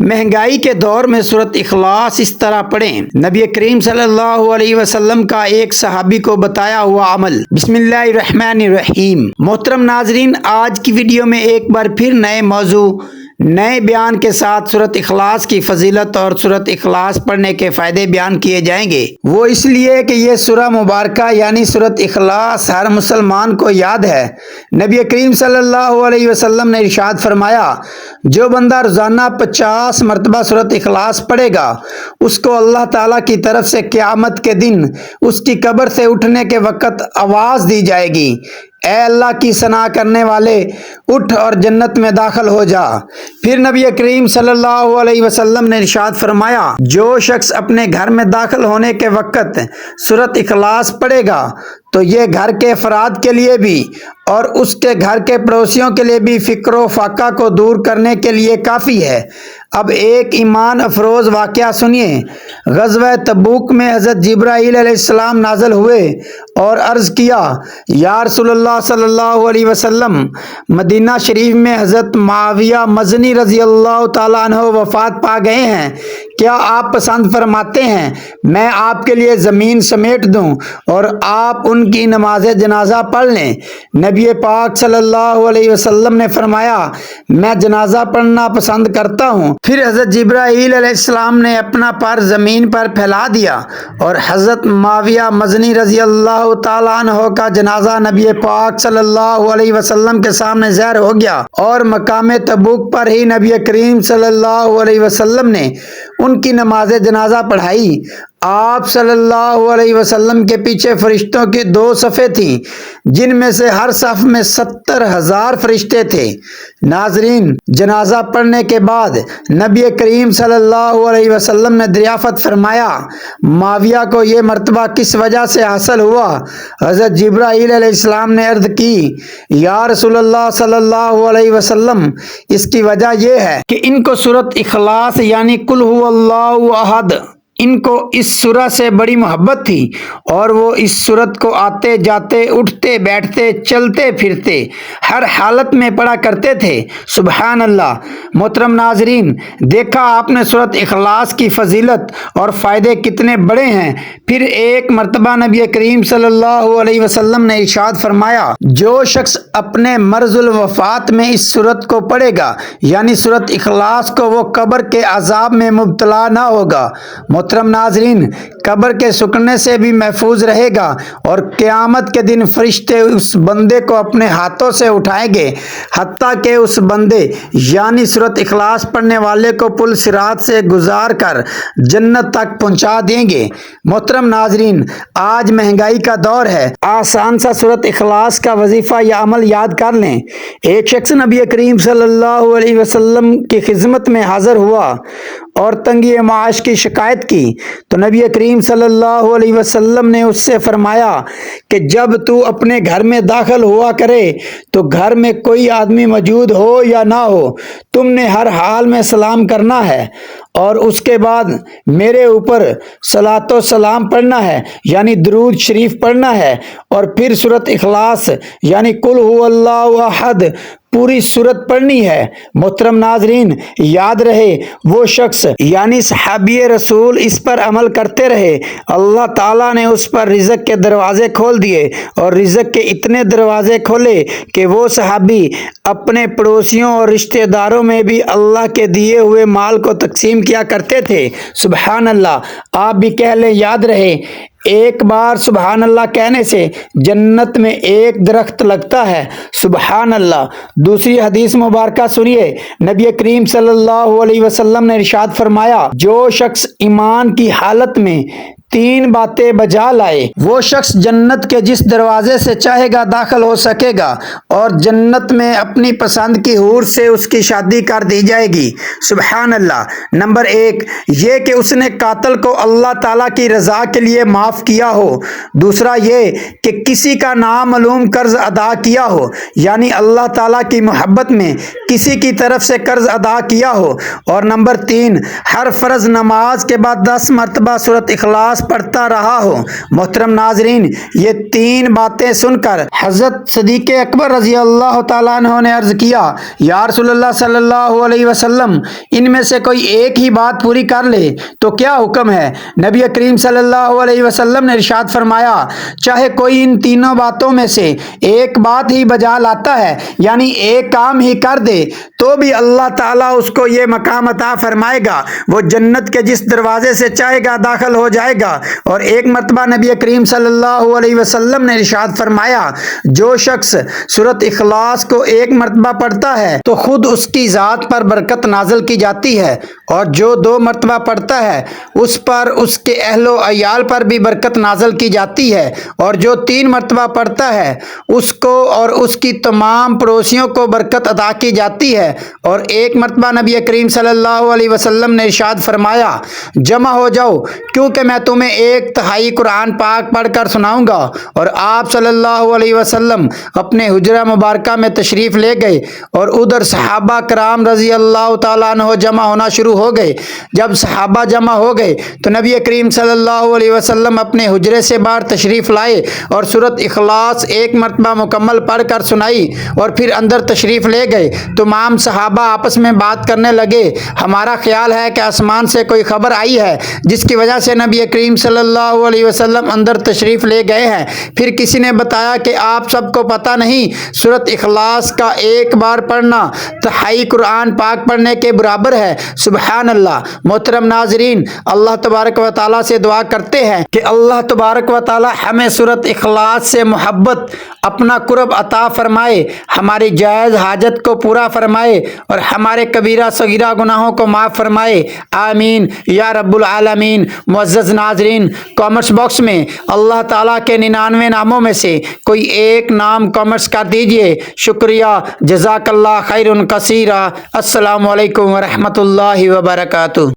مہنگائی کے دور میں سورۃ اخلاص اس طرح پڑھیں۔ نبی کریم صلی اللہ علیہ وسلم کا ایک صحابی کو بتایا ہوا عمل۔ بسم اللہ الرحمن الرحیم۔ محترم ناظرین، آج کی ویڈیو میں ایک بار پھر نئے موضوع، نئے بیان کے ساتھ سورۃ اخلاص کی فضیلت اور سورۃ اخلاص پڑھنے کے فائدے بیان کیے جائیں گے۔ وہ اس لیے کہ یہ سورہ مبارکہ یعنی سورۃ اخلاص ہر مسلمان کو یاد ہے۔ نبی کریم صلی اللہ علیہ وسلم نے ارشاد فرمایا، جو بندہ روزانہ 50 مرتبہ سورۃ اخلاص پڑھے گا، اس کو اللہ تعالیٰ کی طرف سے قیامت کے دن اس کی قبر سے اٹھنے کے وقت آواز دی جائے گی، اے اللہ کی ثنا کرنے والے، اٹھ اور جنت میں داخل ہو جا۔ پھر نبی کریم صلی اللہ علیہ وسلم نے ارشاد فرمایا، جو شخص اپنے گھر میں داخل ہونے کے وقت سورۃ اخلاص پڑھے گا تو یہ گھر کے افراد کے لیے بھی اور اس کے گھر کے پڑوسیوں کے لیے بھی فکر و فاقہ کو دور کرنے کے لیے کافی ہے۔ اب ایک ایمان افروز واقعہ سنیے۔ غزوہ تبوک میں حضرت جبرائیل علیہ السلام نازل ہوئے اور عرض کیا، یا رسول اللہ صلی اللہ علیہ وسلم، مدینہ شریف میں حضرت معاویہ مزنی رضی اللہ تعالیٰ عنہ وفات پا گئے ہیں، کیا آپ پسند فرماتے ہیں میں آپ کے لیے زمین سمیٹ دوں اور آپ ان کی نماز جنازہ پڑھ لیں؟ نبی پاک صلی اللہ علیہ وسلم نے فرمایا، میں جنازہ پڑھنا پسند کرتا ہوں۔ پھر حضرت جبرائیل علیہ السلام نے اپنا پر زمین پر پھیلا دیا اور حضرت معاویہ مزنی رضی اللہ تعالیٰ عنہ کا جنازہ نبی پاک صلی اللہ علیہ وسلم کے سامنے ظاہر ہو گیا اور مقام تبوک پر ہی نبی کریم صلی اللہ علیہ وسلم نے ان کی نماز جنازہ پڑھائی۔ آپ صلی اللہ علیہ وسلم کے پیچھے فرشتوں کی 2 صفیں تھیں، جن میں سے ہر صف میں 70,000 فرشتے تھے۔ ناظرین، جنازہ پڑھنے کے بعد نبی کریم صلی اللہ علیہ وسلم نے دریافت فرمایا، معاویہ کو یہ مرتبہ کس وجہ سے حاصل ہوا؟ حضرت جبرائیل علیہ السلام نے عرض کی، یا رسول اللہ صلی اللہ علیہ وسلم، اس کی وجہ یہ ہے کہ ان کو سورۃ اخلاص یعنی قل هو اللہ احد، ان کو اس سورہ سے بڑی محبت تھی اور وہ اس سورت کو آتے جاتے، اٹھتے بیٹھتے، چلتے پھرتے ہر حالت میں پڑھا کرتے تھے۔ سبحان اللہ۔ محترم ناظرین، دیکھا آپ نے سورۃ اخلاص کی فضیلت اور فائدے کتنے بڑے ہیں۔ پھر ایک مرتبہ نبی کریم صلی اللہ علیہ وسلم نے ارشاد فرمایا، جو شخص اپنے مرض الوفات میں اس سورت کو پڑھے گا یعنی سورۃ اخلاص کو، وہ قبر کے عذاب میں مبتلا نہ ہوگا۔ محترم ناظرین، قبر کے سکڑنے سے بھی محفوظ رہے گا اور قیامت کے دن فرشتے اس بندے کو اپنے ہاتھوں سے اٹھائیں گے، حتیٰ کہ اس بندے یعنی سورۃ اخلاص پڑھنے والے کو پل صراط سے گزار کر جنت تک پہنچا دیں گے۔ محترم ناظرین، آج مہنگائی کا دور ہے، آسان سا سورۃ اخلاص کا وظیفہ یا عمل یاد کر لیں۔ ایک شخص نبی کریم صلی اللہ علیہ وسلم کی خدمت میں حاضر ہوا اور تنگی معاش کی شکایت کی تو نبی کریم صلی اللہ علیہ وسلم نے اس سے فرمایا کہ جب تو اپنے گھر میں داخل ہوا کرے تو گھر میں کوئی آدمی موجود ہو یا نہ ہو، تم نے ہر حال میں سلام کرنا ہے اور اس کے بعد میرے اوپر صلاۃ و سلام پڑھنا ہے یعنی درود شریف پڑھنا ہے، اور پھر سورۃ اخلاص یعنی قل هو اللہ احد پوری سورت پڑھنی ہے۔ محترم ناظرین، یاد رہے وہ شخص یعنی صحابی رسول اس پر عمل کرتے رہے، اللہ تعالیٰ نے اس پر رزق کے دروازے کھول دیے اور رزق کے اتنے دروازے کھولے کہ وہ صحابی اپنے پڑوسیوں اور رشتہ داروں میں بھی اللہ کے دیے ہوئے مال کو تقسیم کیا کرتے تھے۔ سبحان اللہ۔ آپ بھی کہہ لیں، یاد رہے، ایک بار سبحان اللہ کہنے سے جنت میں ایک درخت لگتا ہے۔ سبحان اللہ۔ دوسری حدیث مبارکہ سنیے۔ نبی کریم صلی اللہ علیہ وسلم نے ارشاد فرمایا، جو شخص ایمان کی حالت میں 3 باتیں بجا لائے، وہ شخص جنت کے جس دروازے سے چاہے گا داخل ہو سکے گا اور جنت میں اپنی پسند کی حور سے اس کی شادی کر دی جائے گی۔ سبحان اللہ۔ نمبر 1 یہ کہ اس نے قاتل کو اللہ تعالیٰ کی رضا کے لیے معاف کیا ہو۔ دوسرا یہ کہ کسی کا نامعلوم قرض ادا کیا ہو یعنی اللہ تعالیٰ کی محبت میں کسی کی طرف سے قرض ادا کیا ہو۔ اور نمبر 3 ہر فرض نماز کے بعد 10 مرتبہ سورۃ اخلاص پڑھتا رہا ہوں۔ محترم ناظرین، یہ تین باتیں سن کر حضرت صدیق اکبر رضی اللہ تعالیٰ عنہ نے عرض کیا، یا رسول اللہ صلی اللہ علیہ وسلم، ان میں سے کوئی ایک ہی بات پوری کر لے تو کیا حکم ہے؟ نبی کریم صلی اللہ علیہ وسلم نے ارشاد فرمایا، چاہے کوئی ان تینوں باتوں میں سے ایک بات ہی بجا لاتا ہے، یعنی ایک کام ہی کر دے، تو بھی اللہ تعالیٰ اس کو یہ مقام عطا فرمائے گا، وہ جنت کے جس دروازے سے چاہے گا داخل ہو جائے گا۔ اور ایک مرتبہ نبی کریم صلی اللہ علیہ وسلم نے ارشاد فرمایا، جو شخص سورۃ اخلاص کو ایک مرتبہ پڑھتا ہے تو خود اس کی ذات پر برکت نازل کی جاتی ہے، اور جو 2 مرتبہ پڑھتا ہے اس پر اس کے اہل و عیال پر بھی برکت نازل کی جاتی ہے، اور جو 3 مرتبہ پڑھتا ہے اس کو اور اس کی تمام پڑوسیوں کو برکت عطا کی جاتی ہے۔ اور ایک مرتبہ نبی کریم صلی اللہ علیہ وسلم نے ارشاد فرمایا، جمع ہو جاؤ کیونکہ میں تمہیں 1/3 قرآن پاک پڑھ کر سناؤں گا۔ اور آپ صلی اللہ علیہ وسلم اپنے حجرہ مبارکہ میں تشریف لے گئے، اور ادھر صحابہ کرام رضی اللہ تعالیٰ عنہ جمع ہونا شروع ہو گئے۔ جب صحابہ جمع ہو گئے تو نبی کریم صلی اللہ علیہ وسلم اپنے حجرے سے باہر تشریف لائے اور سورۃ اخلاص 1 مرتبہ مکمل پڑھ کر سنائی، اور پھر اندر تشریف لے گئے۔ تمام صحابہ آپس میں بات کرنے لگے، ہمارا خیال ہے کہ آسمان سے کوئی خبر آئی ہے جس کی وجہ سے نبی کریم صلی اللہ علیہ وسلم اندر تشریف لے گئے ہیں۔ پھر کسی نے بتایا کہ آپ سب کو پتہ نہیں، سورۃ اخلاص کا ایک بار پڑھنا 3/4 قرآن پاک پڑھنے کے برابر ہے۔ سبحان اللہ۔ محترم ناظرین، اللہ تبارک و تعالیٰ سے دعا کرتے ہیں کہ اللہ تبارک و تعالیٰ ہمیں سورۃ اخلاص سے محبت، اپنا قرب عطا فرمائے، ہماری جائز حاجت کو پورا فرمائے، اور ہمارے کبیرہ صغیرہ گناہوں کو معاف فرمائے، آمین یا رب العالمین۔ معزز ناظرین، کامنٹس باکس میں اللہ تعالیٰ کے 99 ناموں میں سے کوئی ایک نام کامنٹس کر دیجئے۔ شکریہ، جزاک اللہ خیر کثیرا۔ السلام علیکم ورحمۃ اللہ وبرکاتہ۔